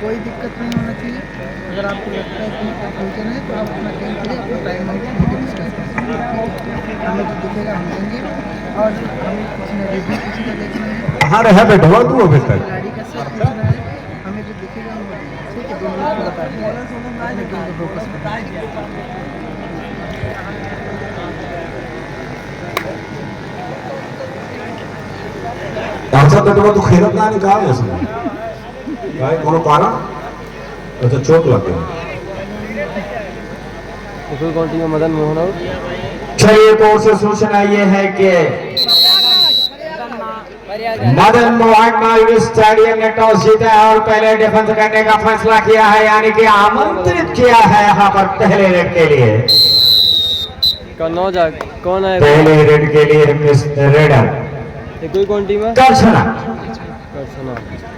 कोई दिक्कत नहीं होना चाहिए। अगर आपको लगता है कि कंफ्यूजन है तो आप अपना टाइम करिए, अपना टाइम मांगिए, मुझे डिस्कस कर सकते हैं। हमें जो दिखेगा हम देंगे, और हमें किसी ने रिव्यू किसी का देखना है, हाँ रहा बैठवा तू अभी तक। खिलाड़ी का सब पूछना है, हमें जो दिखेगा हम वो देंगे। ठीक है, दोनों लोग को बता देंगे, अपने गेम को फोकस करें। अच्छा बैठवा तू खेलत ना निकाल इसमें भाई कोनो कारण। अच्छा चोट लग गई। कोई काउंटी में मदन मोहन और चलिए कोर्ट से सूचना ये है कि मदन मोहन मालवीय स्टेडियम ने टॉस जीता है और पहले डिफेंस करने का फैसला किया है, यानी कि आमंत्रित किया है यहाँ पर पहले रेड के लिए। कौन है पहले रेड के लिए मिस्टर रेडर कोई काउंटी में करछना,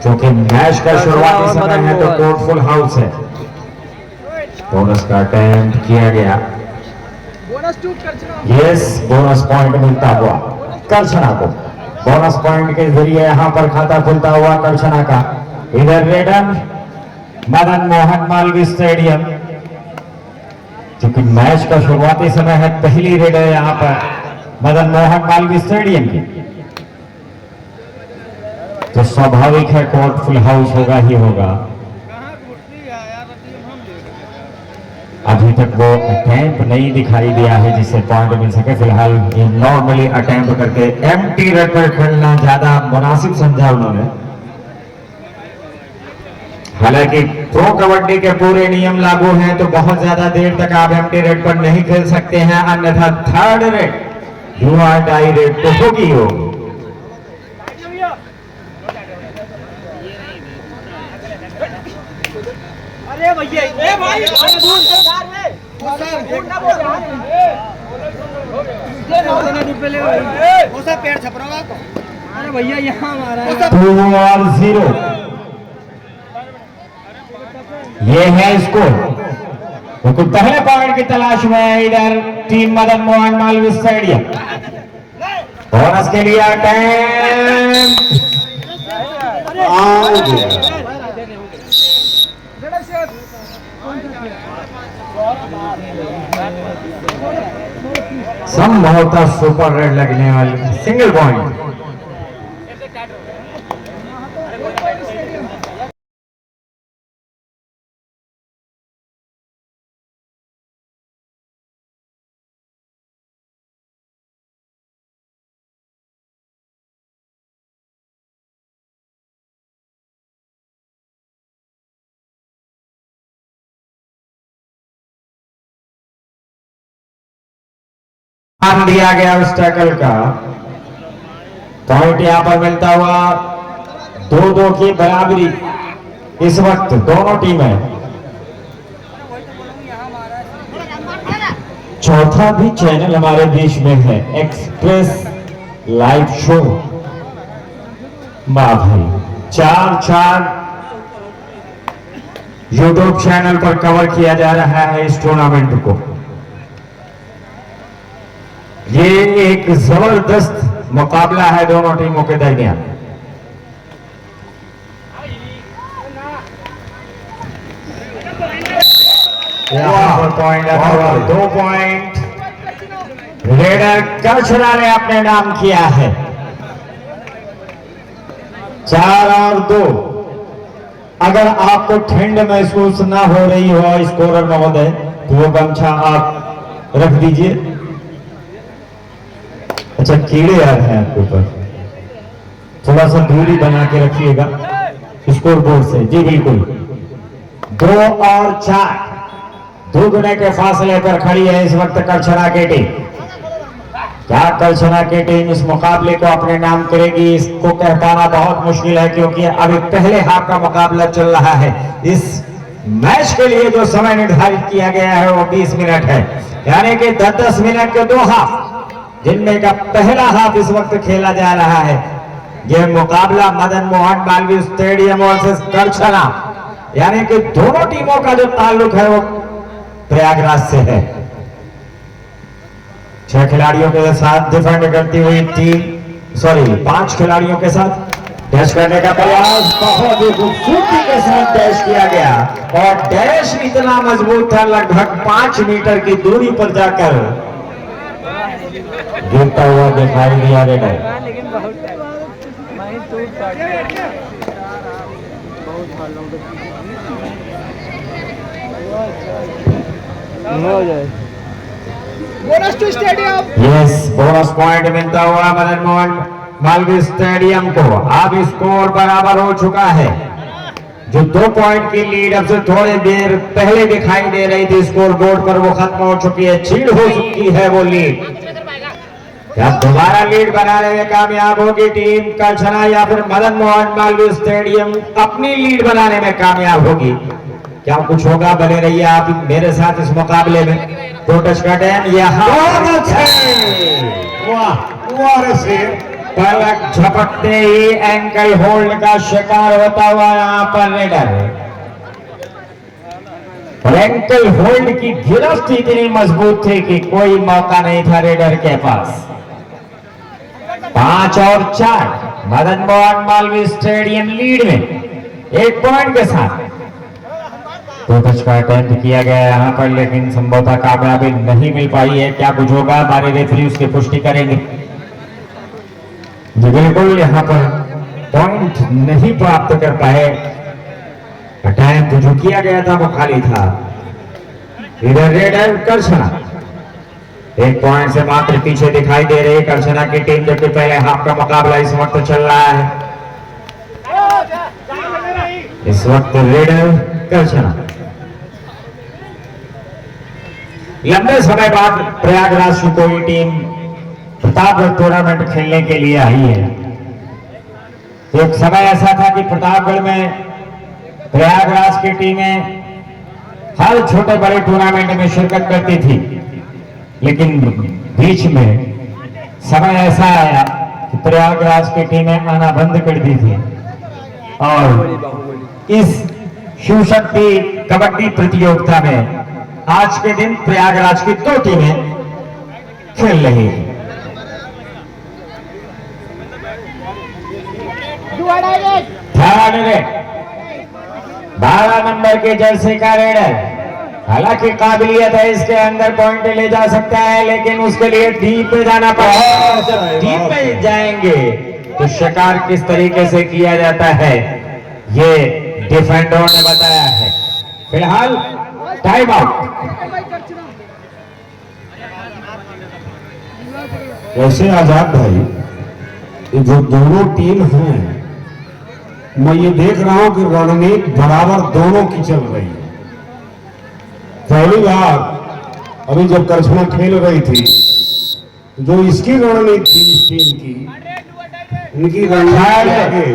क्योंकि मैच का शुरुआती समय है तो कोर्ट फुल हाउस है। बोनस का अटेम्प्ट किया गया, यस बोनस पॉइंट मिलता हुआ करछना को। बोनस पॉइंट के जरिए यहां पर खाता खुलता हुआ करछना का। इधर रेडर मदन मोहन मालवीय स्टेडियम, क्योंकि मैच का शुरुआती समय है, पहली रेड है यहां पर मदन मोहन मालवीय स्टेडियम की, तो स्वाभाविक है कोर्ट फुल हाउस होगा ही होगा। अभी तक वो अटेम्प्ट नहीं दिखाई दिया है जिससे पॉइंट मिल सके। फिलहाल ये नॉर्मली अटेम्प्ट करके एम्प्टी रेड पर खेलना ज्यादा मुनासिब समझा उन्होंने। हालांकि प्रो कबड्डी के पूरे नियम लागू हैं, तो बहुत ज्यादा देर तक आप एम्प्टी रेड पर नहीं खेल सकते हैं, अन्यथा third raid do or die raid तो होगी होगी। अरे भैया, ए भाई पेड़ छप रहा है। अरे भैया यहाँ मारा है। 2-0 ये है स्कोर, क्योंकि पहले पॉइंट की तलाश में है इधर team Madan Mohan Malviya stadium. Bonus के लिए अटेम्प्ट संभवतः सुपर रेड लगने वाली सिंगल पॉइंट। दिया गया उस टैकल का पॉइंट यहां पर मिलता हुआ 2-2 की बराबरी इस वक्त दोनों टीमें। चौथा भी चैनल हमारे बीच में है, एक्सप्रेस लाइव शो। वाह भाई, 4-4 यूट्यूब चैनल पर कवर किया जा रहा है इस टूर्नामेंट को। ये एक जबरदस्त मुकाबला है दोनों टीमों के दरमियान। यहाँ पर पॉइंट आता हुआ 2 पॉइंट रेडर करछना ने अपने नाम किया है। 4 और 2। अगर आपको ठंड महसूस ना हो रही हो स्कोरर महोदय, तो वो गमछा आप रख दीजिए। अच्छा कीड़े आ रहे हैं आपके ऊपर, थोड़ा सा दूरी बना के रखिएगा स्कोर बोर्ड से। जी बिल्कुल। 2 और 4 दुगने के फासले पर खड़ी है इस वक्त करछना की टीम। क्या करछना की टीम इस मुकाबले को अपने नाम करेगी, इसको कह पाना बहुत मुश्किल है, क्योंकि अभी पहले हाफ का मुकाबला चल रहा है। इस मैच के लिए जो समय निर्धारित किया गया है वो 20 मिनट है, यानी कि 10-10 मिनट के 2 हाफ, जिनमें का पहला हाफ इस वक्त खेला जा रहा है। यह मुकाबला मदन मोहन मालवीय स्टेडियम वर्सेस करछना, यानी कि दोनों टीमों का जो ताल्लुक है वो प्रयागराज से है। 6 खिलाड़ियों के साथ डिफेंड करती हुई टीम, 5 खिलाड़ियों के साथ डैश करने का प्रयास बहुत ही खूबसूरती के साथ डैश किया गया और डैश इतना मजबूत था, लगभग 5 मीटर की दूरी पर जाकर गिरता हुआ दिखाई दिया रेडर। लेकिन बहुत वहीं टूट हो जाए। Bonus to stadium. Yes, bonus point मिलता हुआ मदन मोहन मालवीय स्टेडियम को। अब स्कोर बराबर हो चुका है। जो 2 पॉइंट की लीड अब से थोड़ी देर पहले दिखाई दे रही थी स्कोर बोर्ड पर, वो खत्म हो चुकी है, छीड़ हो चुकी है वो लीड। क्या दोबारा लीड बनाने में कामयाब होगी टीम कलछना या फिर मदन मोहन मालवीय स्टेडियम अपनी लीड बनाने में कामयाब होगी? क्या कुछ होगा? बने रहिए आप मेरे साथ इस मुकाबले में। दो टच का डैम यहाँ पलक झपकते ही एंकल होल्ड का शिकार होता हुआ यहाँ पर रेडर। एंकल होल्ड की गिरफ्त इतनी मजबूत थी कि कोई मौका नहीं था रेडर के पास। 5 और 4 मदन मोहन मालवीय स्टेडियम लीड में 1 पॉइंट के साथ। 2 टच का अटेम्प्ट किया गया यहाँ पर, लेकिन संभवतः कामयाबी नहीं मिल पाई है। क्या कुछ होगा? हमारे रेफरी उसकी पुष्टि करेंगे। जी बिल्कुल, यहाँ पर पॉइंट नहीं प्राप्त कर पाए। अटेम्प्ट जो किया गया था वो खाली था। इधर रेडर कलछना 1 पॉइंट से मात्र पीछे दिखाई दे रही है कलछना की टीम, जबकि पहले हाफ का मुकाबला इस वक्त चल रहा है। इस वक्त रेडर कलछना लंबे समय बाद प्रयागराज की कोई टीम प्रतापगढ़ टूर्नामेंट खेलने के लिए आई है। एक समय ऐसा था कि प्रतापगढ़ में प्रयागराज की टीमें हर छोटे बड़े टूर्नामेंट में शिरकत करती थी, लेकिन बीच में समय ऐसा आया कि प्रयागराज की टीमें आना बंद कर दी थी और इस शिव शक्ति कबड्डी प्रतियोगिता में आज के दिन प्रयागराज की 2 टीमें खेल रही हैं। 12 नंबर के जर्सी का रेडर, हालांकि काबिलियत है इसके अंदर, पॉइंट ले जा सकता है, लेकिन उसके लिए डीप पे जाना पड़ेगा। जब डीप पे जाएंगे तो शिकार किस तरीके से किया जाता है ये डिफेंडरों ने बताया है। फिलहाल टाइम आउट। वैसे आजाद भाई, ये जो दोनों टीम हैं, मैं ये देख रहा हूं कि रणनीति बराबर दोनों की चल रही है। पहली बार अभी जब कलछना खेल रही थी, जो इसकी रणनीति थी इस टीम की, इनकी रणनीति आगे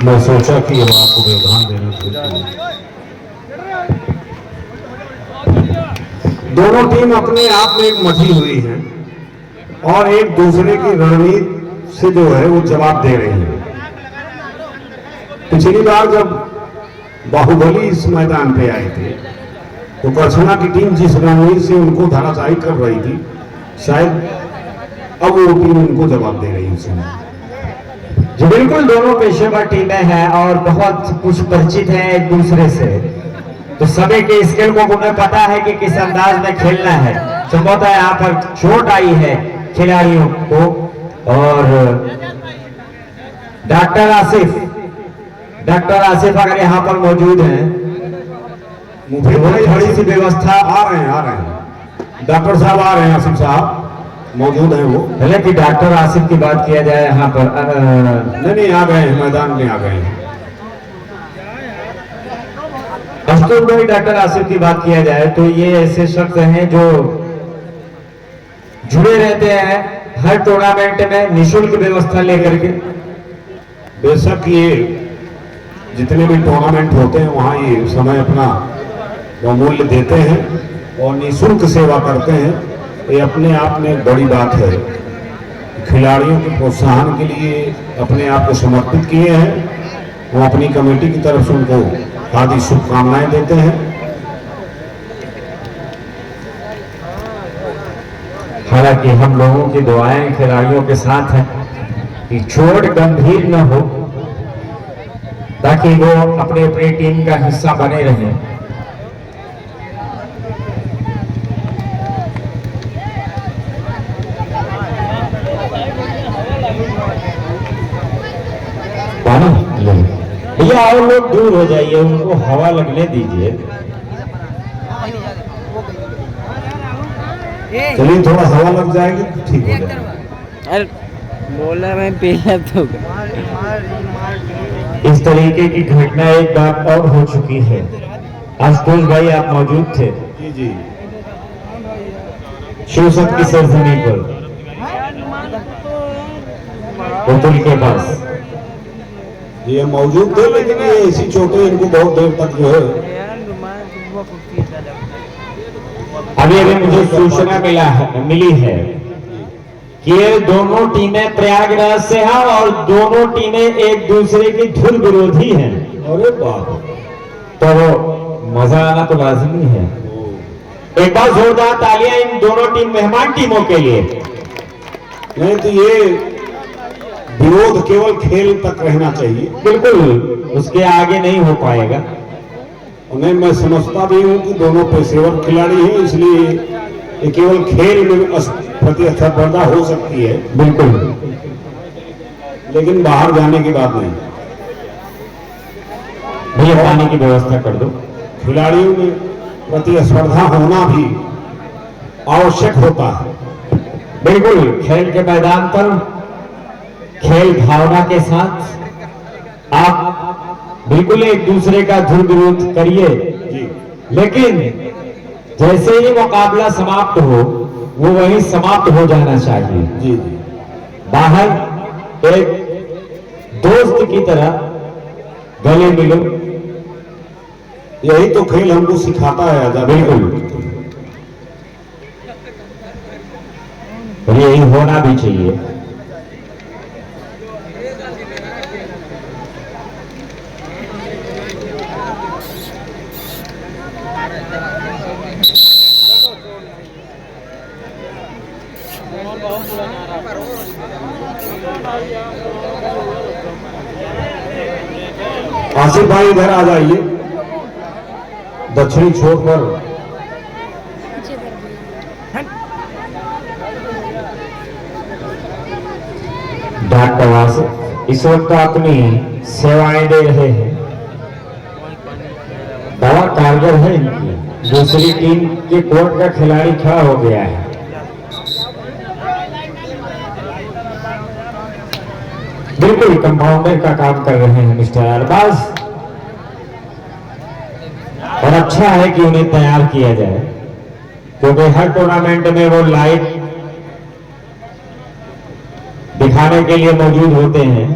मैं सोचा कि अब आपको व्यवधान देना चाहिए। दोनों टीम अपने आप में एक मची हुई है और एक दूसरे की रणनीति से जो है वो जवाब दे रही है। पिछली बार जब बाहुबली इस मैदान पे आए थे तो कलछना की टीम जिस रणनीति से उनको धराशायी कर रही थी, शायद अब वो टीम उनको जवाब दे रही है। जी बिल्कुल, दोनों पेशेवर टीमें हैं और बहुत कुछ परिचित हैं एक दूसरे से, तो सभी के स्किल को उन्हें पता है कि किस अंदाज में खेलना है। संभवतः यहाँ पर चोट आई है खिलाड़ियों को और डॉक्टर आसिफ अगर यहाँ पर मौजूद हैं, मुझे थोड़ी सी व्यवस्था। आ रहे हैं डॉक्टर साहब आ रहे हैं, आसिफ साहब मौजूद हैं वो। पहले कि डॉक्टर आसिफ की बात किया जाए यहाँ पर। नहीं आ गए हैं, मैदान में आ गए हैं। भाई डॉक्टर आसिफ की बात किया जाए तो ये ऐसे शख्स हैं जो जुड़े रहते हैं हर टूर्नामेंट में निःशुल्क व्यवस्था लेकर के। बेशक ये जितने भी टूर्नामेंट होते हैं वहाँ ये समय अपना बहुमूल्य देते हैं और निःशुल्क सेवा करते हैं। ये अपने आप में बड़ी बात है। खिलाड़ियों के प्रोत्साहन के लिए अपने आप को समर्पित किए हैं। वो अपनी कमेटी की तरफ से उनको हार्दिक शुभकामनाएं देते हैं। हालांकि हम लोगों की दुआएं खिलाड़ियों के साथ हैं कि चोट गंभीर न हो, ताकि वो अपने अपनी टीम का हिस्सा बने रहें। भैया और लोग दूर हो जाइए, उनको हवा लगने दीजिए। चलिए थोड़ा हवा लग जाएगी तो ठीक हो जाएगा। अरे बोला मैं पीला तो इस तरीके की घटना एक बार और हो चुकी है। आशुतोष भाई आप मौजूद थे जी जी शिवसत की सरजमी पर पुतुल के पास। ये मौजूद थे, लेकिन ये ऐसी चोटें इनको बहुत देर तक जो है। अभी अभी मुझे सूचना मिली है कि ये दोनों टीमें प्रयागराज से हैं और दोनों टीमें एक दूसरे की धुर विरोधी हैं। अरे बाप, तो मजा आना तो लाजमी है। एक बार जोरदार तालियां इन दोनों टीम मेहमान टीमों के लिए। नहीं तो ये विरोध केवल खेल तक रहना चाहिए, बिल्कुल उसके आगे नहीं हो पाएगा। उन्हें मैं समझता भी हूं कि दोनों पेशेवर खिलाड़ी हैं, इसलिए ये केवल खेल में प्रतिस्पर्धा हो सकती है, बिल्कुल, लेकिन बाहर जाने की बात नहीं। भैया पानी की व्यवस्था कर दो। खिलाड़ियों में प्रतिस्पर्धा होना भी आवश्यक होता है। बिल्कुल, खेल के मैदान पर खेल भावना के साथ आप बिल्कुल एक दूसरे का धुर विरोध करिए, जी लेकिन जैसे ही मुकाबला समाप्त हो वो वहीं समाप्त हो जाना चाहिए। जी जी बाहर एक दोस्त की तरह गले मिलो, यही तो खेल हमको सिखाता है आजादी। बिल्कुल, और यही होना भी चाहिए। आसिफ भाई इधर आ जाइए, दक्षिणी छोर पर। डॉक्टर आसिफ इस वक्त अपनी सेवाएं दे रहे हैं। दवा कारगर है इनकी। दूसरी टीम के कोर्ट का खिलाड़ी खड़ा हो गया है। बिल्कुल कंपाउंडर का काम कर रहे हैं मिस्टर अरबाज, और अच्छा है कि उन्हें तैयार किया जाए, क्योंकि हर टूर्नामेंट में वो लाइव दिखाने के लिए मौजूद होते हैं।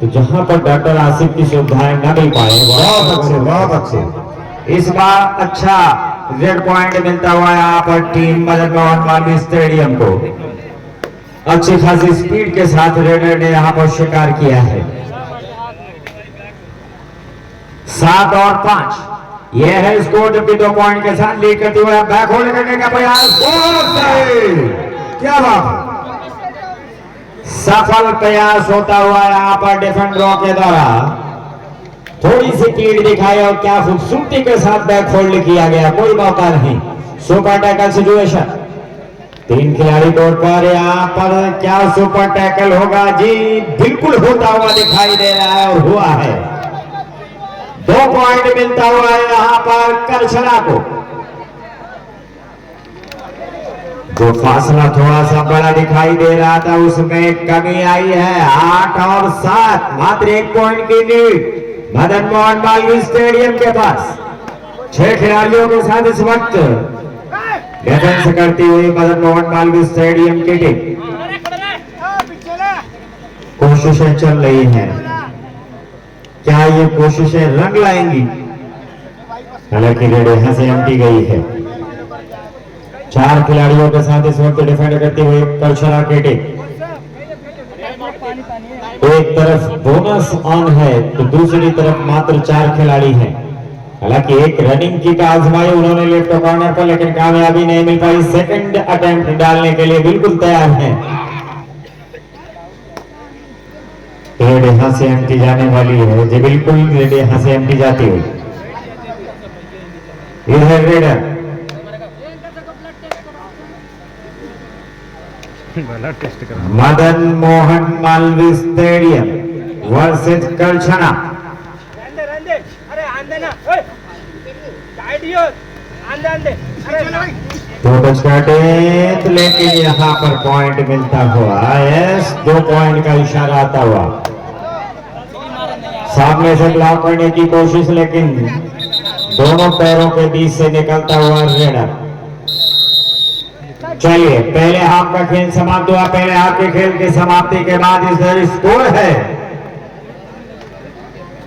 तो जहां पर डॉक्टर आसिफ की सुविधाएं न मिल पाए, बहुत अच्छे। इस बार अच्छा रेड पॉइंट मिलता हुआ यहाँ पर टीम मदन मोहन मालवीय स्टेडियम को अच्छी खासी स्पीड के साथ रेडर ने यहाँ पर शिकार किया है। 7 और 5 यह है स्कोर, जबकि 2 पॉइंट के साथ लीड करते हुए बैक होल्ड करने का प्रयास। क्या बात है, सफल प्रयास होता हुआ यहाँ पर डिफेंडरों के द्वारा थोड़ी सी लीड दिखाई और क्या खूबसूरती के साथ बैक होल्ड किया गया, कोई मौका नहीं। सुपर टैकल सिचुएशन, 3 खिलाड़ी कोर्ट पर। यहाँ पर क्या सुपर टैकल होगा? जी बिल्कुल होता हुआ दिखाई दे रहा है और हुआ है। 2 पॉइंट मिलता हुआ है यहाँ पर करछला को। जो फासला थोड़ा सा बड़ा दिखाई दे रहा था उसमें कमी आई है। 8 और 7 मात्र 1 पॉइंट की लीड मदन मोहन मालवीय स्टेडियम के पास। 6 खिलाड़ियों के साथ इस वक्त डिफेंस करती हुई मदन मोहन मालवीय स्टेडियम की टीम। कोशिशें चल रही हैं, क्या ये कोशिशें रंग लाएंगी? हालांकि रेड यहां से एम्प्टी गई है। 4 खिलाड़ियों के साथ इस वक्त डिफेंड करते हुए करछला की टीम। एक तरफ बोनस ऑन है तो दूसरी तरफ मात्र 4 खिलाड़ी हैं। हालांकि एक रनिंग किक आजमाई उन्होंने लेफ्ट कॉर्नर पर, लेकिन कामयाबी नहीं मिल पाई। सेकंड अटेम्प्ट डालने के लिए बिल्कुल तैयार हैं। रेड यहां से एम्प्टी जाने वाली है जी, बिल्कुल रेड यहां से एम्प्टी जाती हुई। इधर raider Madan Mohan Malviya stadium versus Karchhana. तो लेकिन यहाँ पर पॉइंट मिलता हुआ, यस 2 पॉइंट का इशारा आता हुआ। सामने से ब्लॉक करने की कोशिश, लेकिन दोनों पैरों के बीच से निकलता हुआ रेडर। चलिए पहले हाफ का खेल समाप्त हुआ। पहले हाफ के खेल की समाप्ति के बाद इधर स्कोर है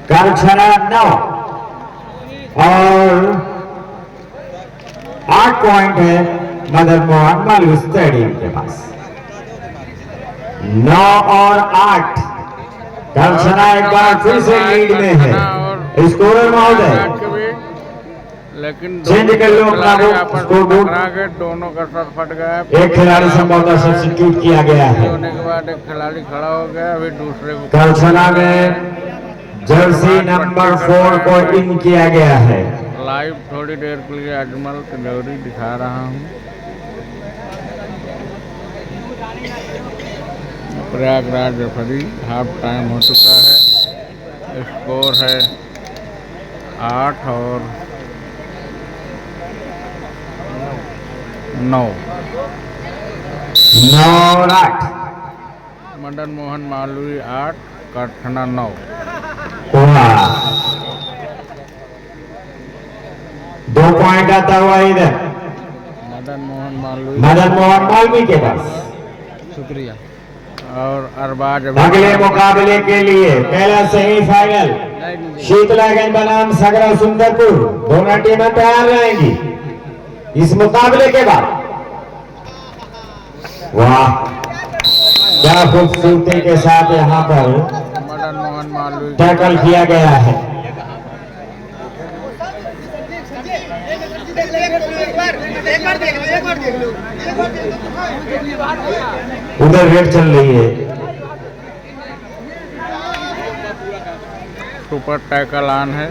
करछना 9 और 8 पॉइंट है मदन मोहन मालवीय स्टेडियम के पास। 9 और 8। करछना एक बार फिर से लीड में है। स्कोरर महोदय लेकिन चेंज कर लो अपना स्कोरबोर्ड। दोनों का शॉट फट गया। एक खिलाड़ी संभवतः सब्स्टिट्यूट किया गया है। होने के बाद एक खिलाड़ी खड़ा हो गया, अभी दूसरे को करछना में जर्सी नंबर 4 को इन किया गया है। लाइव थोड़ी देर के लिए अजमल तिलौरी दिखा रहा हूँ। प्रयागराज रेफरी, हाफ टाइम हो चुका है। स्कोर है 8 और 9। 9 और 8। मदन मोहन मालवीय 8, करछना 9। वाह, 2 पॉइंट आता हुआ इधर मदन मोहन मालवीय के पास। शुक्रिया। और अरबाज अगले मुकाबले के लिए पहला सेमीफाइनल शीतलागंज बनाम सगरा सुंदरपुर, दोनों टीमें तैयार रहेंगी इस मुकाबले के बाद। वाह, क्या खूबसूरती के साथ यहाँ पर मदन मोहन मालवीय टैकल किया गया है। उधर रेड चल रही है। सुपर टैकल ऑन है।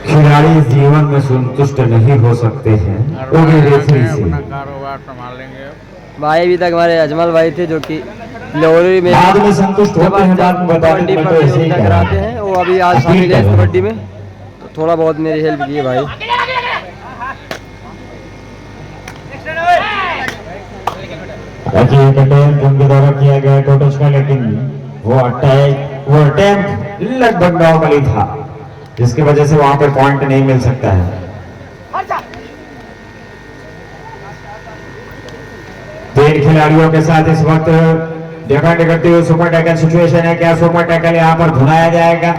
खिलाड़ी जीवन में संतुष्ट नहीं हो सकते हैं, वो भी रेफरी से। अपना कारोबार संभालेंगे। भाई अभी तक हमारे अजमल भाई थे जो कि लोरी में बाद में संतुष्ट होते हैं, बाद में बताते हैं, तो ऐसे ही कराते हैं। वो अभी आज शामिल है कबड्डी में, तो थोड़ा बहुत मेरी हेल्प की है भाई। उनके द्वारा किया गया टोटच का, लेकिन वो अटेम्प्ट लगभग नॉर्मली था, जिसकी वजह से वहां पर पॉइंट नहीं मिल सकता है। तीन खिलाड़ियों के साथ इस वक्त डिफेंड करते हुए सुपर टैकल सिचुएशन है। क्या सुपर टैकल यहां पर धुनाया जाएगा?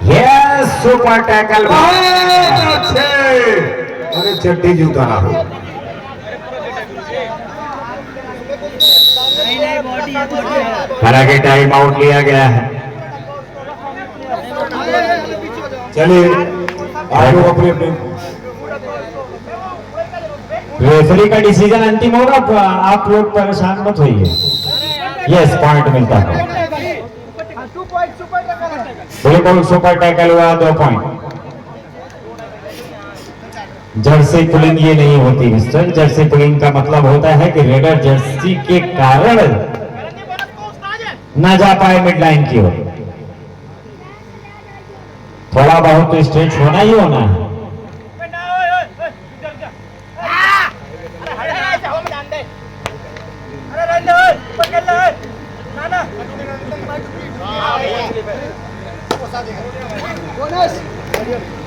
Yes, super tackle. अरे चट्टी जूता ना हो। हालांकि टाइम आउट लिया गया है। चलिए आगे अपने रेफरी का डिसीजन अंतिम होगा, आप लोग परेशान मत होइए। यस, पॉइंट मिलता है। बिल्कुल सुपर टैकल हुआ, 2 पॉइंट। जर्सी पुलिंग ये नहीं होती मिस्टर। जर्सी पुलिंग का मतलब होता है कि रेडर जर्सी के कारण ना जा पाए मिड लाइन की ओर। थोड़ा बहुत तो स्ट्रेच होना ही होना है।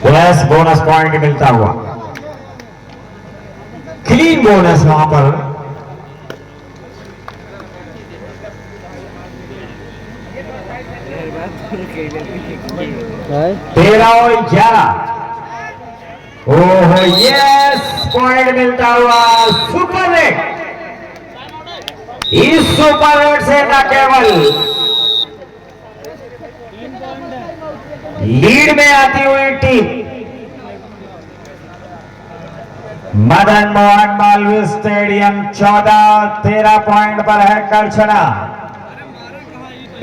यस, बोनस पॉइंट मिलता हुआ, क्लीन बोनस वहां पर। भाई 13 और 11। ओहो, यस, पॉइंट मिलता हुआ, सुपर नेट। इस सुपर हिट से न केवल लीड में आती हुई team Madan Mohan Malviya stadium 14-13 point पर है करछना।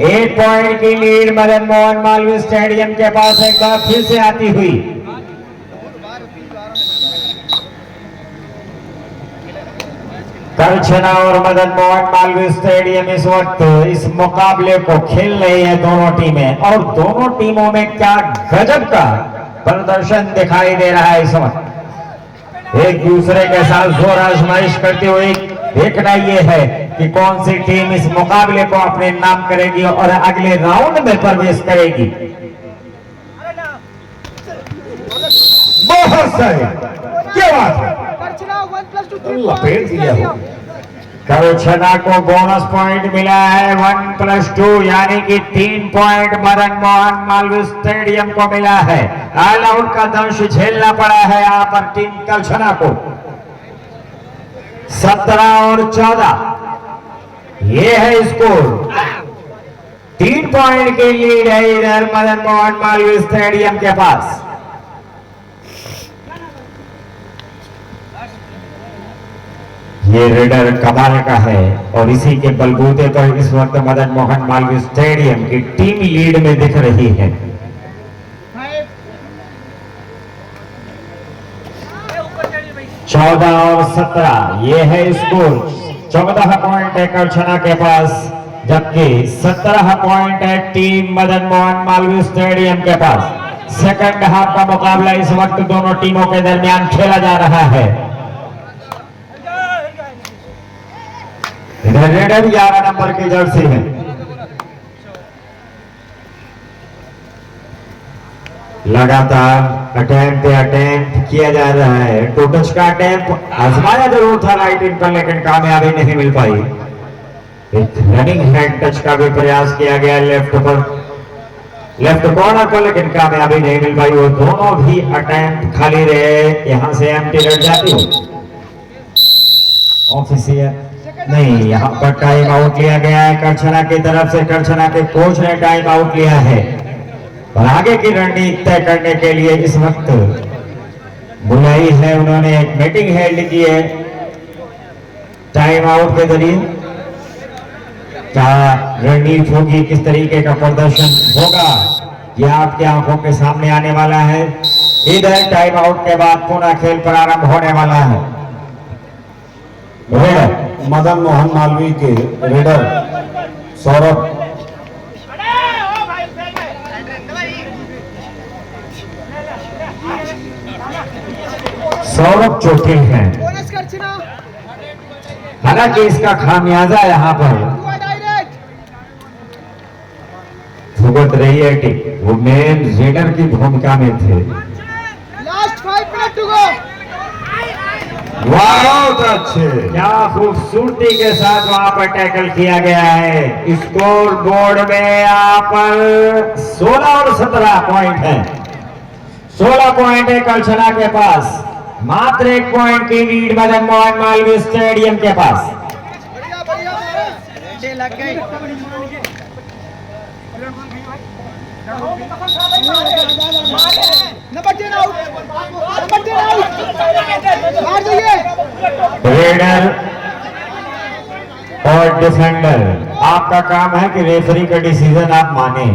1 पॉइंट की लीड मदन मोहन मालवीय स्टेडियम के पास एक बार फिर से आती हुई। करछना और मदन मोहन मालवीय स्टेडियम इस वक्त इस मुकाबले को खेल रही है दोनों टीमें, और दोनों टीमों में क्या गजब का प्रदर्शन दिखाई दे रहा है। इस वक्त एक दूसरे के साथ जोर आजमाइश करते हुए देखना यह है कि कौन सी टीम इस मुकाबले को अपने नाम करेगी और अगले राउंड में प्रवेश करेगी। बहुत सही, क्या बात है, लपेट दिया हो। करछना को बोनस पॉइंट मिला है 1+2, यानी कि 3 पॉइंट मदन मोहन मालवीय स्टेडियम को मिला है। ऑल आउट का दंश झेलना पड़ा है यहां पर टीम करछना को। 17 और 14 ये है स्कोर। 3 पॉइंट की लीड है इधर मदन मोहन मालवीय स्टेडियम के पास। ये रेडर कमाल का है और इसी के बलबूते पर इस वक्त मदन मोहन मालवीय स्टेडियम की टीम लीड में दिख रही है। 14 और 17 ये है स्कोर। 14 पॉइंट है करछना के पास, जबकि 17 पॉइंट है टीम मदन मोहन मालवीय स्टेडियम के पास। सेकंड हाफ का मुकाबला इस वक्त दोनों टीमों के दरमियान खेला जा रहा है। रेडर 11 नंबर की जर्सी है। लगातार अटेम्प्ट किया जा रहा है। टू टच का अटेम्प्ट आजमाया जरूर था राइट इन पर, लेकिन कामयाबी नहीं मिल पाई। एक रनिंग हैंड टच का भी प्रयास किया गया लेफ्ट कॉर्नर पर, लेकिन कामयाबी नहीं मिल पाई। वो दोनों भी अटेम्प्ट खाली रहे। यहां से एम्प्टी लड़ जाती हो। ऑफिसियर नहीं, यहां पर टाइम आउट लिया गया है करछना की तरफ से। करछना के कोच ने टाइम आउट लिया है और आगे की रणनीति तय करने के लिए इस वक्त बुलाई है उन्होंने। एक मीटिंग हेल्ड की है टाइम आउट के जरिए। क्या रणनीति होगी, किस तरीके का प्रदर्शन होगा, यह आपकी आंखों के सामने आने वाला है। इधर टाइम आउट के बाद पुनः खेल प्रारंभ होने वाला है। मदन मोहन मालवीय के रेडर सौरभ चोटिल हैं। हालांकि इसका खामियाजा यहां पर भुगत रही है टीम। वो मेन रेडर की भूमिका में थे। Last 5 minute to go. बहुत अच्छे, क्या खूबसूरती के साथ वहां पर टैकल किया गया है। स्कोर बोर्ड में यहाँ पर 16 और 17 पॉइंट है। 16 पॉइंट है करछना के पास, मात्र 1 पॉइंट की लीड मदन मोहन मालवीय स्टेडियम के पास। रेडर और डिफेंडर, आपका काम है कि रेफरी का डिसीजन आप माने।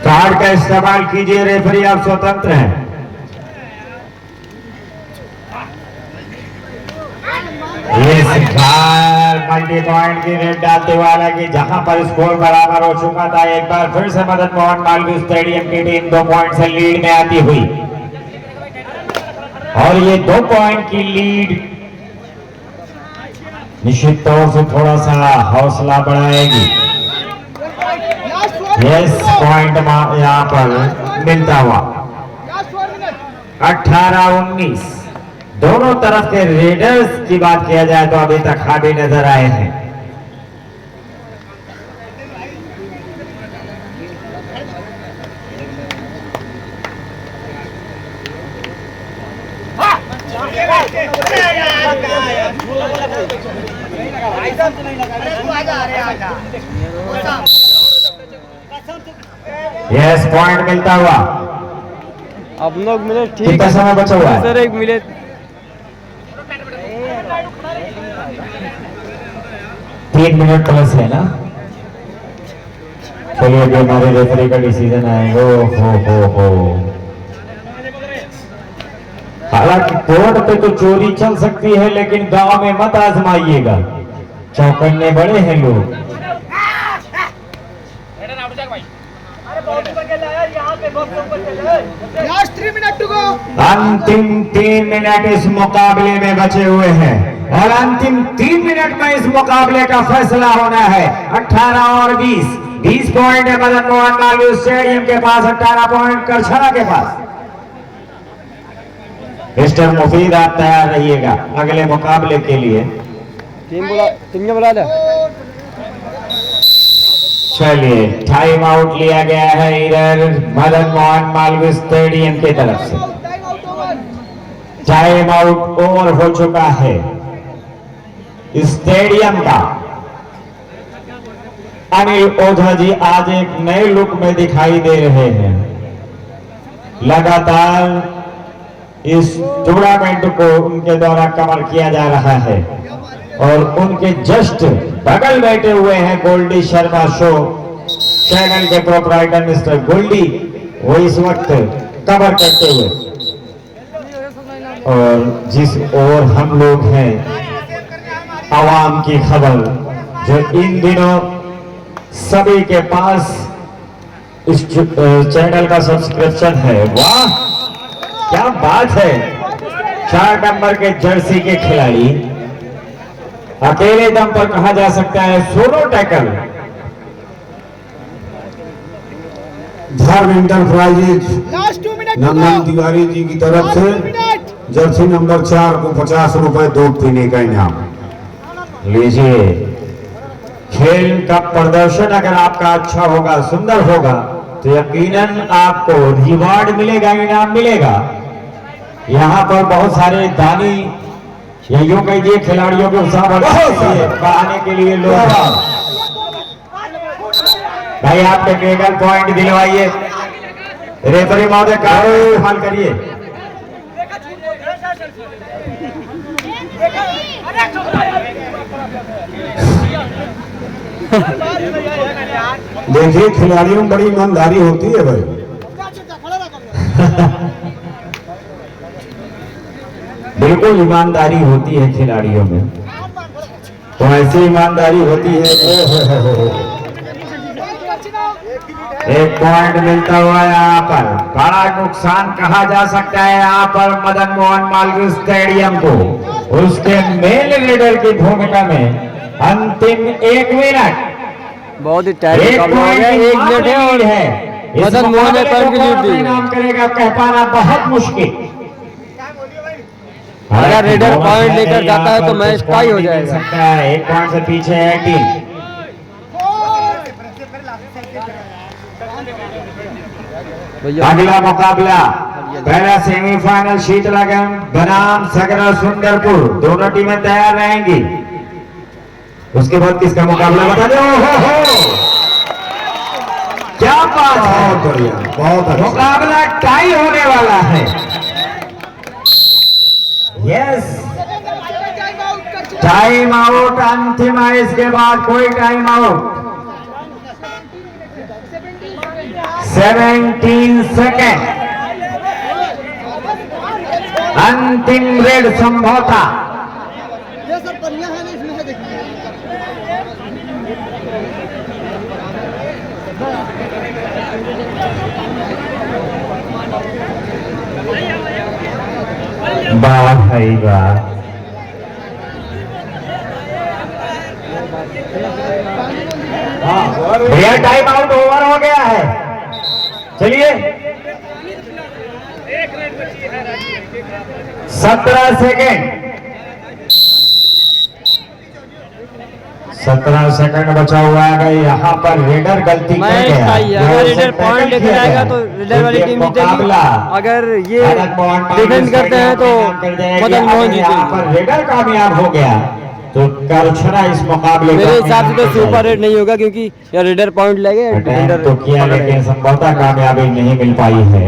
कार्ड का इस्तेमाल कीजिए, रेफरी आप स्वतंत्र हैं। इस बार मल्टी पॉइंट की रेड डालते वाला कि जहां पर स्कोर बराबर हो चुका था, एक बार फिर से मदन मोहन मालवीय स्टेडियम की टीम 2 पॉइंट से लीड में आती हुई, और ये 2 पॉइंट की लीड निश्चित तौर से थोड़ा सा हौसला बढ़ाएगी। यस पॉइंट यहां पर मिलता हुआ 18-19 दोनों तरफ के रेडर्स की बात किया जाए तो अभी तक हावी नजर आए हैं। यस, पॉइंट मिलता हुआ। अब लोग मिले ठीक कितना है समय बचा हुआ है? सर, एक मिले 3 मिनट प्लस है ना। चलिए अभी हमारे रेफरी का डिसीजन आएगा। हो हालांकि कोर्ट पे तो चोरी चल सकती है, लेकिन गांव में मत आजमाइएगा, चौकन्ने बड़े हैं लोग। Last 3 minute to go. अंतिम 3 मिनट इस मुकाबले में बचे हुए हैं और अंतिम 3 मिनट में इस मुकाबले का फैसला होना है। 18 और 20 पॉइंट है मदन मोहन मालवीय स्टेडियम के पास, 18 पॉइंट करछड़ा के पास। मिस्टर मुफीद, आप तैयार रहिएगा अगले मुकाबले के लिए। टीम ने बुला लिया। चलिए, टाइम आउट लिया गया है इधर मदन मोहन मालवीय स्टेडियम की तरफ से। टाइम आउट ओवर हो चुका है स्टेडियम का। अनिल ओझा जी आज एक नए लुक में दिखाई दे रहे हैं। लगातार इस टूर्नामेंट को उनके द्वारा कवर किया जा रहा है और उनके जस्ट बगल बैठे हुए हैं गोल्डी शर्मा शो चैनल के प्रोपराइटर मिस्टर गोल्डी, वो इस वक्त कवर करते हुए। और जिस ओर हम लोग हैं, आवाम की खबर जो इन दिनों सभी के पास इस चैनल का सब्सक्रिप्शन है। वाह क्या बात है। 4 नंबर के जर्सी के खिलाड़ी अकेले दम पर कहा जा सकता है सोलो टैकल। धर्म इंटरप्राइजेज लास्ट 2 मिनट नंदन तिवारी जी की तरफ से जर्सी नंबर 4 को 50 रुपए दूध पीने का इनाम। लीजिए, खेल का प्रदर्शन अगर आपका अच्छा होगा, सुंदर होगा, तो यकीनन आपको रिवार्ड मिलेगा, इनाम मिलेगा। यहाँ पर बहुत सारे दानी या यूं कहिए खिलाड़ियों को उत्साह बढ़ाने के लिए लोग। भाई आप टेक्निकल पॉइंट दिलवाइए, रेफरी महोदय कार्य इस्तेमाल करिए। देखिए खिलाड़ियों में बड़ी ईमानदारी होती है भाई। बिल्कुल ईमानदारी होती है खिलाड़ियों में, तो ऐसी ईमानदारी होती है। एक पॉइंट मिलता हुआ यहाँ पर, बड़ा नुकसान कहा जा सकता है यहाँ पर मदन मोहन मालवीय स्टेडियम को। उसके मेल लीडर की भूमिका में अंतिम 1 मिनट, बहुत ही टाइट एक मुकाबला हो गया। 1 मिनट है और है। मदन मोहन ने पॉइंट की लीड दी। नाम करेगा कह पाना बहुत मुश्किल। अगर रेडर पॉइंट लेकर जाता है तो मैच टाई हो जाएगा। सकता है, 1 पॉइंट से पीछे है टीम। अगला मुकाबला पहला सेमीफाइनल शीतलागंज बनाम सगरा सुंदरपुर, दोनों टीमें तैयार रहेंगी। उसके बाद किसका मुकाबला बता दो। क्या बात है, बहुत बढ़िया, बहुत अच्छा। मुकाबला टाई होने वाला है। यस, टाइम आउट अंतिम है, इसके बाद कोई टाइम आउट। 17 सेकेंड, अंतिम रेड समझौता। ये सब बढ़िया है ना, इसमें है देखिए। वाह भाई वाह। भैया टाइम आउट ओवर हो गया है। चलिए 17 सेकेंड, 17 सेकंड बचा हुआ है। यहाँ पर रेडर गलती कर मैच गया। टाई है। अगर रेडर पॉइंट लेकर आएगा तो रेडर वाली टीम जीतेगी, अगर ये डिफेंड करते हैं तो मदन मोहन यहाँ पर जीतेगी। रेडर कामयाब हो गया तो करछना इस मुकाबले मेरे का हिसाब से तो मिलान सुपर जाएगी। रेड नहीं होगा, क्योंकि या रेडर पॉइंट लेंगे या अटैक डिफेंडर तो किया लेकिन संभवतः कामयाबी नहीं मिल पाई है।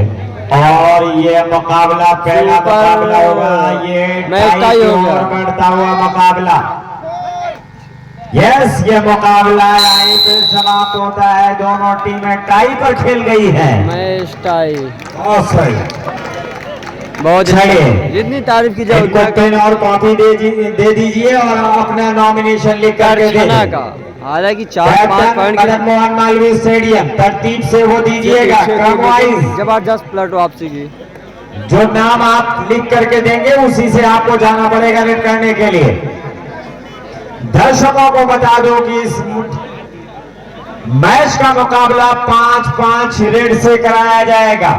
और ये मुकाबला पहला सुपर मुकाबला होगा, ये मैच टाई की हो ओर गया। बढ़ता हुआ मुकाबला। यस, ये मुकाबला यहीं पे समाप्त होता है। दोनों टीमें टाई पर खेल गई है। Match tie. बहुत सही। बहुत छड़े। जितनी तारीफ की जाए इनको उतना पेन और कॉपी दे दीजिए और अपना नॉमिनेशन लिख करके दे करछना दें। का, हालांकि 4-5 captain point Madan Mohan Malviya stadium, तरतीब से वो दीजिएगा क्रम वाइज। जबरदस्त प्लट वापसी की। जो नाम आप लिख करके देंगे उसी से आपको जाना पड़ेगा रेड करने के लिए। दर्शकों को बता दो कि इस मैच का मुकाबला 5-5 रेड से कराया जाएगा।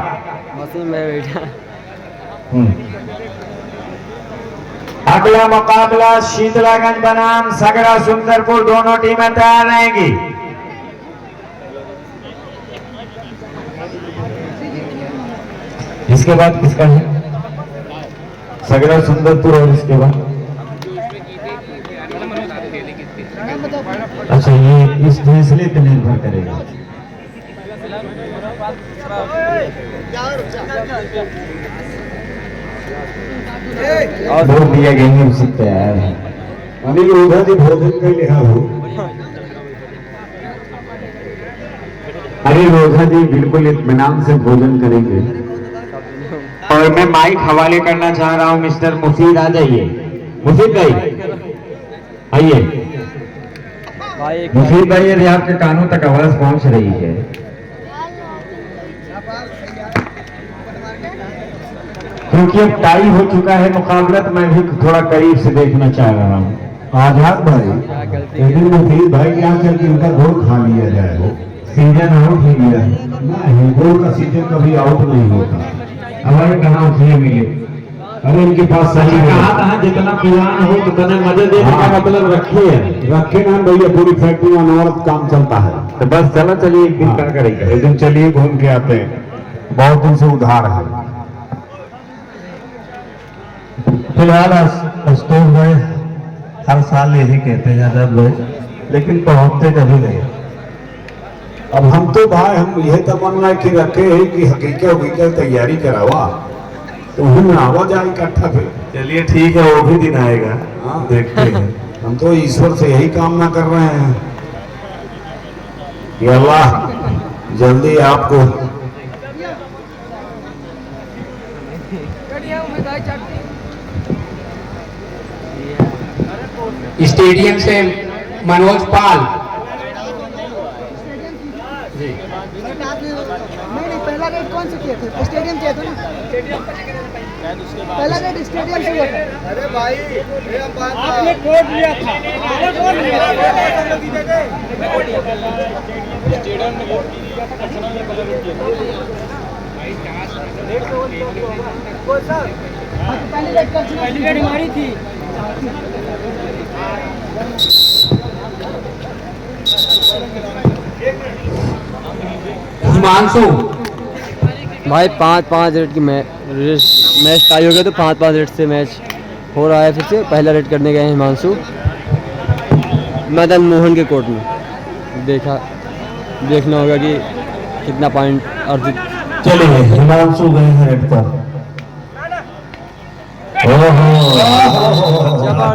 मशीन में बैठा। अगला मुकाबला शीतलागंज बनाम सगरा सुंदरपुर, दोनों टीमें तैयार रहेंगी। इसके बाद किसका है? सगरा सुंदरपुर और इसके बाद अच्छा, ये इस फैसले पर निर्भर करेगा। और वोट दिया गया है उसी तैयार है। अनिल ओझा जी भोजन के लिए हो। अरे रोजा जी बिल्कुल इत्मीनान से भोजन करेंगे। और मैं माइक हवाले करना चाह रहा हूं मिस्टर मुफीद, आ जाइए। मुफीद भाई आइए। भाई मुफीद भाई, यदि आपके कानों तक आवाज पहुंच रही है क्योंकि अब टाई हो चुका है मुकाबला, तो मैं भी थोड़ा करीब से देखना चाह रहा हूं। आजाद भाई, एक दिन मुफीद भाई यहाँ चल के उनका गोल खा लिया जाए। वो सीजन आउट ही गया है। नहीं, गोल का सीजन कभी आउट नहीं होता। हमारे कहाँ उठने मिले? अरे इनके पास सही कहा जितना पुराना हो उतना मजे देने का मतलब रखिए। रखे ना भैया, पूरी फैक्ट्री में अनवरत काम चलता है। तो बस चलो, चलिए एक दिन क्या करेंगे। एक दिन चलिए घूम के आते हैं, बहुत दिन से उधार है। फिलहाल अस्तोष भाई हर साल यही कहते हैं ज्यादा लोग, लेकिन पहुंचते कभी नहीं। अब हम तो भाई, हम यह तमन्ना की रखे हैं कि हकीकत तैयारी करावा, तो हम आवा जाए इकट्ठा फिर। चलिए ठीक है, वो भी दिन आएगा, हाँ। देखते हैं। हम तो ईश्वर से यही कामना कर रहे हैं कि अल्लाह जल्दी आपको स्टेडियम से मनोज पाल। नहीं, पहला रेड कौन से किए थे? स्टेडियम किया था ना? पहला रेड स्टेडियम से हुआ था। अरे भाई, आपने कोड लिया था। स्टेडियम में कोड लिया था, कचरा में कलर किया था। पहली रेड हमारी थी। हिमांशु भाई 5-5 रेड की मैच टाई हो गया, तो 5-5 रेड से मैच हो रहा है। फिर से पहला रेड करने गए हैं हिमांशु मदन मोहन के कोर्ट में। देखना होगा कि कितना पॉइंट अर्जित। चलिए हिमांशु गए हैं रेड पर।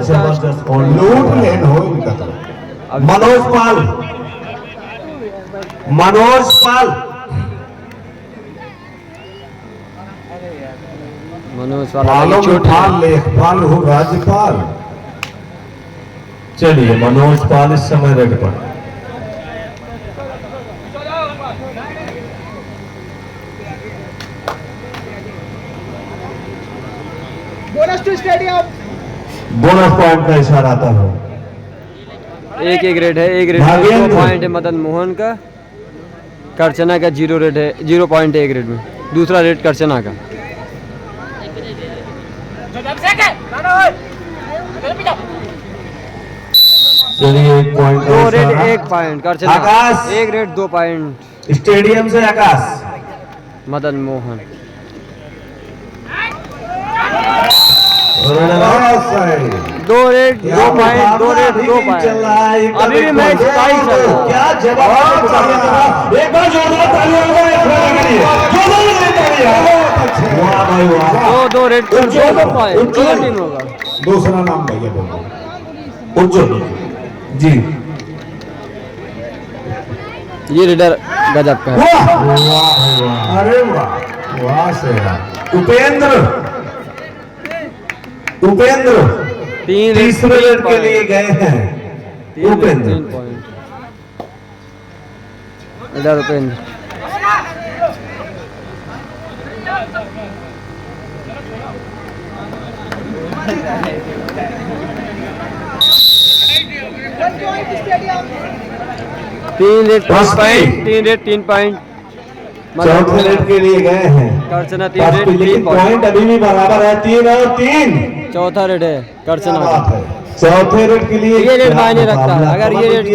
जबरदस्त। और लूट लेन हो इनका तो। मनोज पाल, मनोज पाल, मनोज वाला पालों में चोट है। पाल लेखपाल हो राज्यपाल। चलिए मनोज पाल इस समय रेड पर। Bonus to stadium. Bonus point का इशारा आता है। एक रेड है, एक रेड भागेंद्र। 2 पॉइंट है मदन मोहन का। करचना का 0 रेड है, 0 पॉइंट है एक रेड में। दूसरा रेड करचना का। चलिए एक पॉइंट 2 रेड 1 पॉइंट करछना। आकाश। 1 रेड 2 पॉइंट स्टेडियम से आकाश। मदन मोहन। सही। 2 रेड 2 पॉइंट 2 रेड 2 पॉइंट। अभी भी मैच टाई चल रहा है। क्या जवाब एक बार जोरदार तालियां हो के लिए। जोरदार तालियां। वाह भाई वाह। 2 रेड 2 पॉइंट दोनों टीमों का। दूसरा नाम भैया बोलो। उज्जवल जी। ये रेडर गजब का है। वाह अरे वाह वाह सेरा। उपेंद्र 3 तीसरे रेड के लिए गए हैं। 3 उपेंद्र पॉइंट रेडर उपेंद्र। तीन रेड 3 पॉइंट 3 रेड 3 पॉइंट। चौथे रेड के लिए गए हैं। करछना 3 रेड 3 लेकिन पॉइंट। पॉइंट अभी भी बराबर है 3 और 3। चौथा रेड है करछना बात का। है। चौथे रेड के लिए ये रेड क्या मायने रखता है। मुकाबला। अगर ये रेड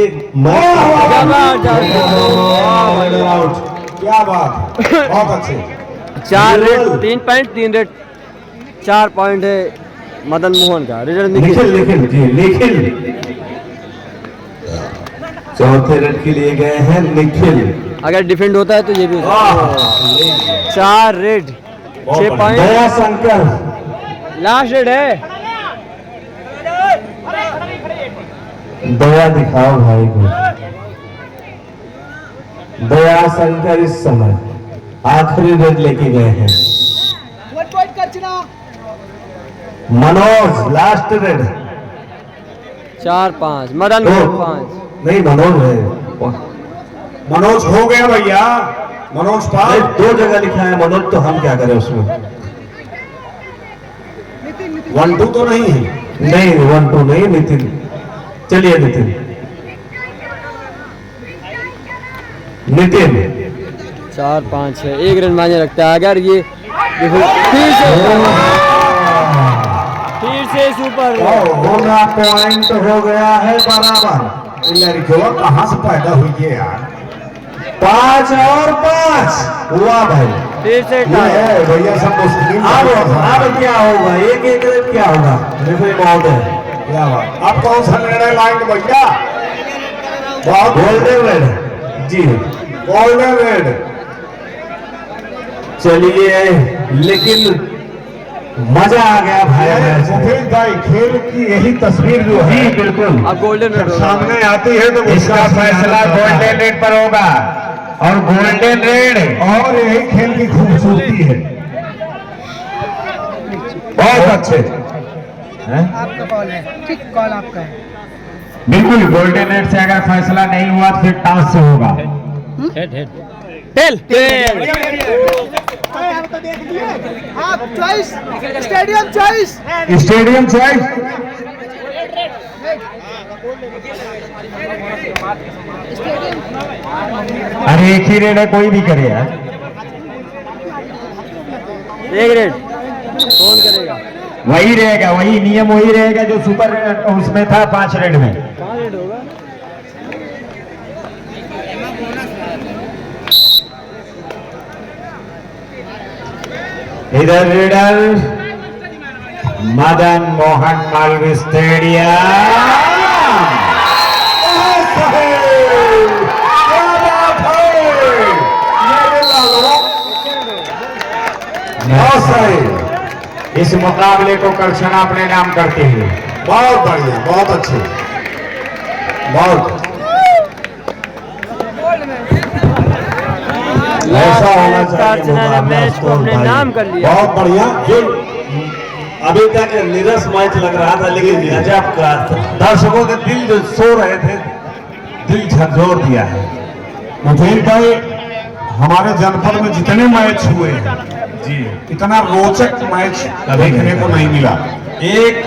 आउट। क्या बात है। बहुत अच्छे। 4 रेड 3 पॉइंट 3 रेड 4 पॉइंट है मदन मोहन का। रेडर निखिल निखिल जी निखिल चौथे रेड के लिए गए हैं निखिल। अगर डिफेंड होता है तो ये भी हो सकता है। 4 red 6 point. Daya Shankar last red है। दया दिखाओ भाई को। दया शंकर इस समय आखिरी रेड लेके गए हैं। Manoj last red 4-5 Madan Mohan 5। नहीं मनोज है। मनोज हो गया भैया। मनोज पाल 2 जगह लिखा है मनोज तो हम क्या करें उसमें। 1-2 तो नहीं है। नहीं 1-2 नहीं नितिन। चलिए नितिन 4-5 है। 1 रन मायने रखता है। अगर ये फिर से सुपर होगा पॉइंट हो गया है बराबर। यार कहाँ से पैदा हुई है यार। 5 और 5 हुआ भाई। फिर से ये है भैया सब मुस्लिम। अब क्या होगा। एक रेड क्या होगा। रेफरी बहुत है। क्या बात। अब कौन सा निर्णय लाएंगे भैया। गोल्डन रेड जी गोल्डन रेड। चलिए लेकिन मजा आ गया भाई। खेल की यही तस्वीर जो है बिल्कुल अब गोल्डन रेड सामने आती है तो इसका फैसला गोल्डन रेड पर होगा। और गोल्डन रेड और यही खेल की खूबसूरती है। बहुत अच्छे हैं? आपका कॉल है। ठीक कॉल आपका है। बिल्कुल गोल्डन रेड से अगर फैसला नहीं हुआ तो फिर टॉस से होगा। टेल आप choice stadium choice. Stadium choice. अरे एक ही रेड है कोई भी करे यार। 1 रेड कौन करेगा। वही रहेगा वही नियम वही रहेगा जो सुपर उसमें था 5 रेड में। 5 रेड होगा। इधर रेडर मदन मोहन मालवीय स्टेडियम। इस मुकाबले को करछना अपने नाम करते हैं। बहुत बढ़िया बहुत अच्छे बहुत ऐसा होना चाहिए। करछना ने मैच को अपने नाम कर लिया। बहुत बढ़िया। जो अभी तक नीरस मैच लग रहा था लेकिन गजब का दर्शकों के दिल जो सो रहे थे दिल झकझोर दिया है। मुफीद भाई हमारे जनपद में जितने मैच हुए हैं जी इतना रोचक मैच देखने को नहीं मिला। एक